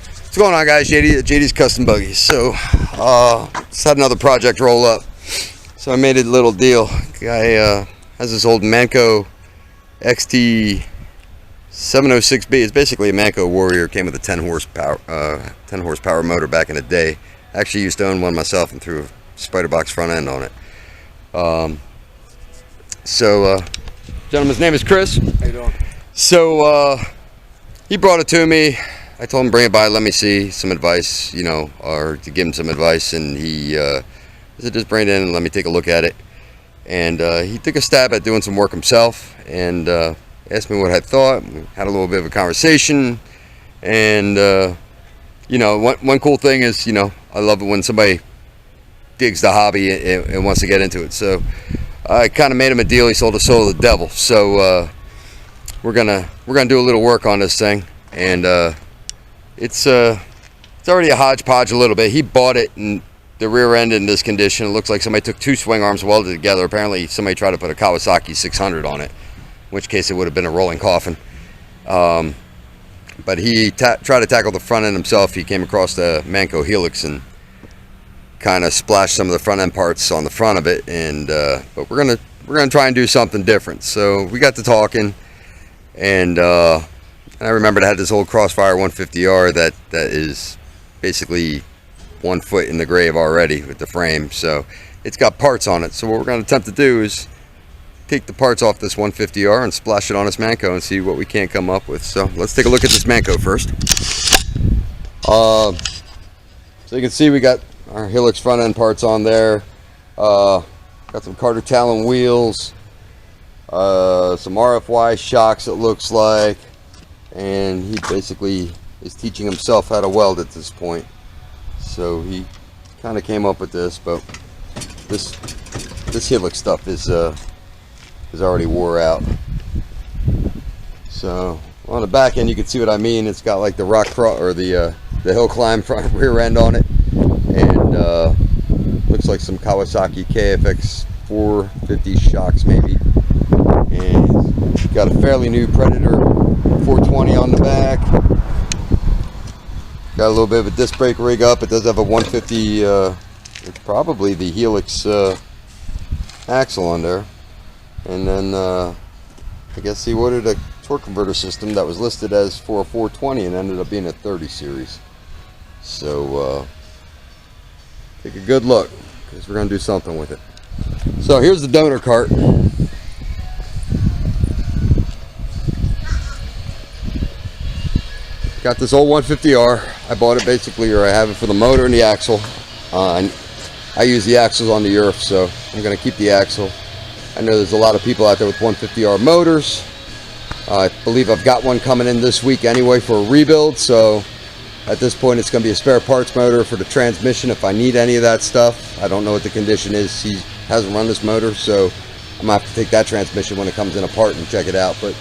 What's going on, guys? JD's Custom Buggies. So, just had another project roll up. So I made a little deal. Guy has this old Manco XT 706B. It's basically a Manco Warrior. Came with a 10 horsepower motor back in the day. Actually used to own one myself and threw a spider box front end on it. Gentleman's name is Chris. How you doing? So he brought it to me. I told him bring it by, let me see some advice, you know, or to give him some advice, and he said just bring it in and let me take a look at it. And he took a stab at doing some work himself and asked me what I thought. We had a little bit of a conversation, and you know, one cool thing is, you know, I love it when somebody digs the hobby and wants to get into it. So I kind of made him a deal. He sold the soul of the devil. So we're gonna do a little work on this thing, and it's already a hodgepodge a little bit. He bought it in the rear end in this condition. It looks like somebody took two swing arms, welded together. Apparently somebody tried to put a Kawasaki 600 on it, in which case it would have been a rolling coffin. But he tried to tackle the front end himself. He came across the Manco Helix and kind of splashed some of the front end parts on the front of it. And but we're gonna try and do something different. So we got to talking, and I remembered I had this old Crossfire 150R that is basically 1 foot in the grave already with the frame. So it's got parts on it. So what we're going to attempt to do is take the parts off this 150R and splash it on this Manco and see what we can come up with. So let's take a look at this Manco first. So you can see we got our Helix front end parts on there. Got some Carter Talon wheels, some RFY shocks, it looks like. And he basically is teaching himself how to weld at this point. So he kind of came up with this, but this Helix stuff is already wore out. So on the back end, you can see what I mean. It's got like the the hill climb front rear end on it, and looks like some Kawasaki KFX 450 shocks maybe. And got a fairly new Predator 420 on the back. Got a little bit of a disc brake rig up. It does have a 150, it's probably the Helix axle on there. And then I guess he ordered a torque converter system that was listed as for a 420 and ended up being a 30 series. So take a good look, because we're going to do something with it. So here's the donor cart. Got this old 150R. I bought it basically, or I have it for the motor and the axle. I use the axles on the earth, so I'm going to keep the axle. I know there's a lot of people out there with 150R motors. I believe I've got one coming in this week anyway for a rebuild, so at this point it's going to be a spare parts motor for the transmission if I need any of that stuff. I don't know what the condition is. He hasn't run this motor, so I'm going to have to take that transmission when it comes in apart and check it out. But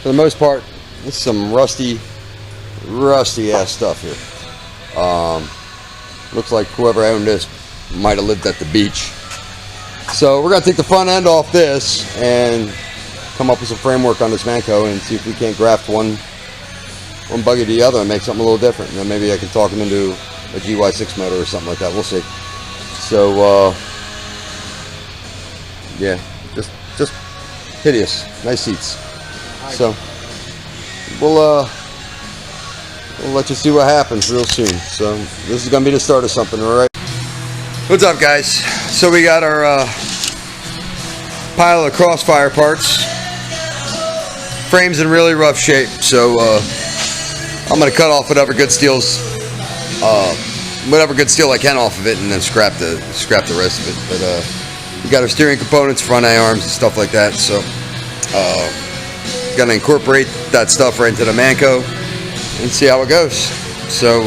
for the most part, this is some rusty ass stuff here. Looks like whoever owned this might have lived at the beach. So we're gonna take the front end off this and come up with some framework on this Manco and see if we can't graft one buggy to the other and make something a little different. And then maybe I can talk him into a GY6 motor or something like that. We'll see. So yeah, just hideous. Nice seats. So we'll let you see what happens real soon. So this is gonna be the start of something. All right, what's up, guys? So we got our pile of Crossfire parts. Frame's in really rough shape, so I'm gonna cut off whatever good steel I can off of it, and then scrap the rest of it. But we got our steering components, front A-arms and stuff like that. So gonna incorporate that stuff right into the Manco and see how it goes. So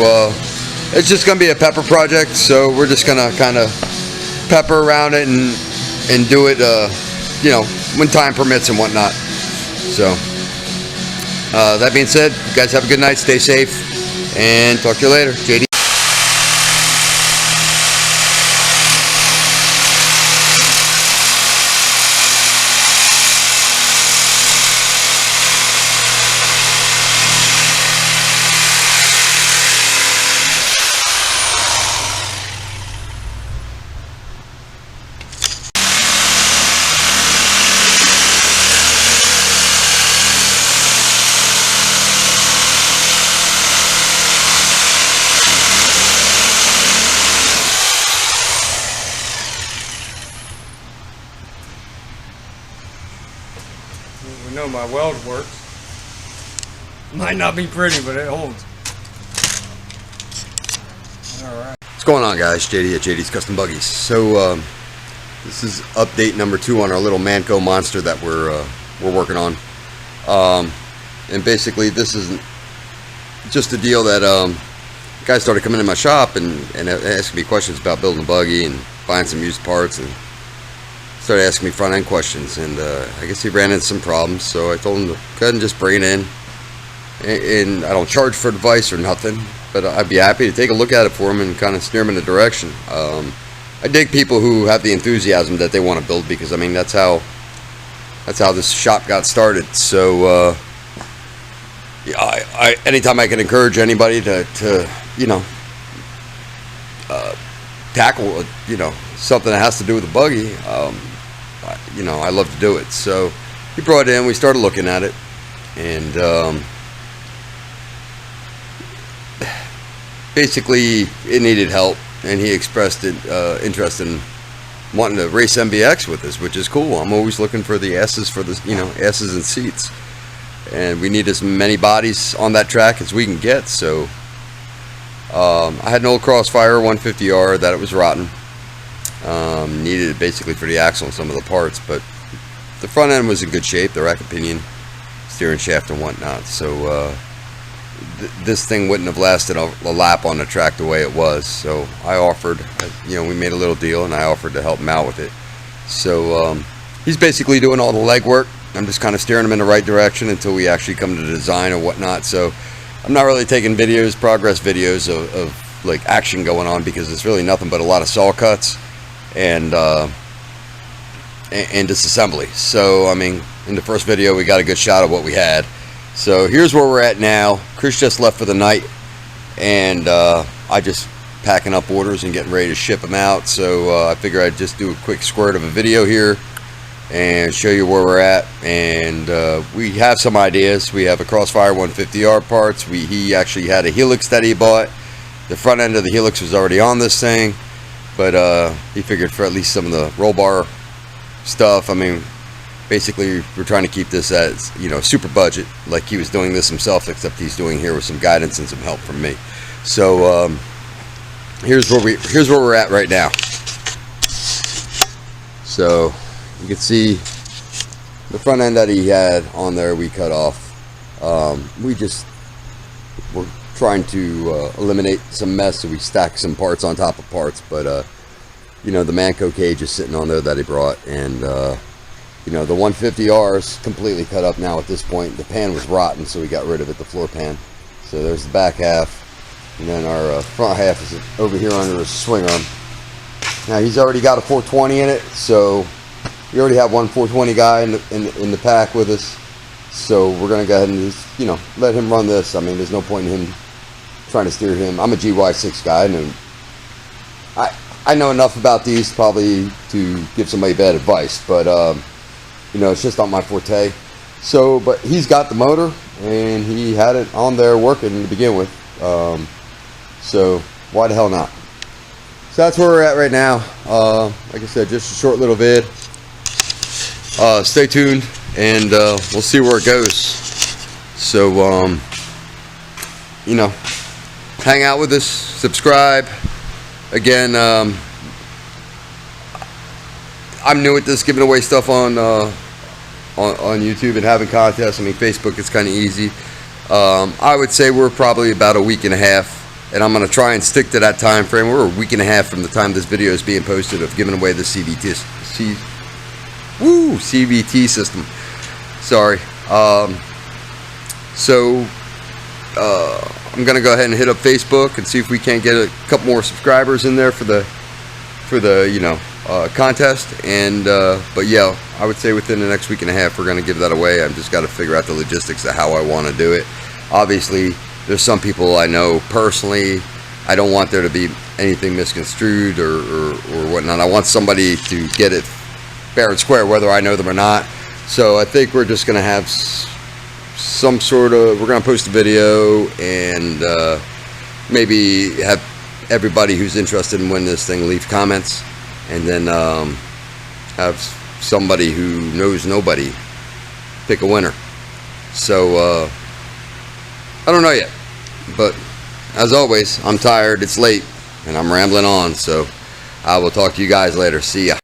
it's just gonna be a pepper project, so we're just gonna kind of pepper around it and do it you know, when time permits and whatnot. So that being said, you guys have a good night, stay safe, and talk to you later. JD. know my weld works. Might not be pretty, but it holds. Alright. What's going on, guys? JD at JD's Custom Buggies. So this is update number 2 on our little Manco monster that we're working on. And basically this is just a deal that guys started coming in my shop and asking me questions about building a buggy and buying some used parts, and started asking me front end questions, and I guess he ran into some problems, so I told him to go ahead and just bring it in. And I don't charge for advice or nothing, but I'd be happy to take a look at it for him and kind of steer him in a direction. I dig people who have the enthusiasm that they want to build, because I mean that's how this shop got started. So yeah, anytime I can encourage anybody to you know, tackle something that has to do with the buggy, you know, I love to do it. So he brought it in, we started looking at it, and basically it needed help, and he expressed interest in wanting to race MBX with us, which is cool. I'm always looking for the S's for the, S's and seats, and we need as many bodies on that track as we can get. So I had an old Crossfire 150R that it was rotten. Needed it basically for the axle and some of the parts, but the front end was in good shape, the rack and pinion, steering shaft and whatnot. So this thing wouldn't have lasted a lap on the track the way it was. So I offered, we made a little deal, and I offered to help him out with it. So he's basically doing all the legwork. I'm just kind of steering him in the right direction until we actually come to the design or whatnot. So I'm not really taking videos, progress videos of like action going on, because it's really nothing but a lot of saw cuts and disassembly. So I mean, in the first video we got a good shot of what we had. So here's where we're at now. Chris just left for the night, and I just packing up orders and getting ready to ship them out. So I figure I'd just do a quick squirt of a video here and show you where we're at. And we have some ideas. We have a Crossfire 150R parts. He actually had a Helix that he bought. The front end of the Helix was already on this thing, but he figured for at least some of the roll bar stuff. I mean, basically we're trying to keep this as, super budget, like he was doing this himself, except he's doing here with some guidance and some help from me. So here's where we're at right now. So you can see the front end that he had on there we cut off. We're trying to eliminate some mess, so we stack some parts on top of parts. But the Manco cage is sitting on there that he brought, and the 150R is completely cut up now at this point. The pan was rotten, so we got rid of it, the floor pan. So there's the back half, and then our front half is over here under his swing arm. Now he's already got a 420 in it, so we already have one 420 guy in the pack with us. So we're gonna go ahead and just, let him run this. I mean, there's no point in him trying to steer him. I'm a GY6 guy, and I know enough about these probably to give somebody bad advice, but it's just not my forte. So, but he's got the motor, and he had it on there working to begin with. So why the hell not? So that's where we're at right now. Like I said, just a short little vid. Stay tuned, and we'll see where it goes. So hang out with us, subscribe. Again, I'm new at this, giving away stuff on YouTube and having contests. I mean, Facebook, it's kind of easy. I would say we're probably about a week and a half, and I'm going to try and stick to that time frame. We're a week and a half from the time this video is being posted of giving away the CVT system. Sorry. So I'm going to go ahead and hit up Facebook and see if we can't get a couple more subscribers in there for the contest. And but yeah, I would say within the next week and a half we're going to give that away. I've just got to figure out the logistics of how I want to do it. Obviously there's some people I know personally, I don't want there to be anything misconstrued or whatnot. I want somebody to get it fair and square, whether I know them or not. So I think we're just going to have some sort of, we're going to post a video, and maybe have everybody who's interested in winning this thing leave comments, and then have somebody who knows nobody pick a winner. So I don't know yet, but as always, I'm tired, it's late, and I'm rambling on, so I will talk to you guys later. See ya.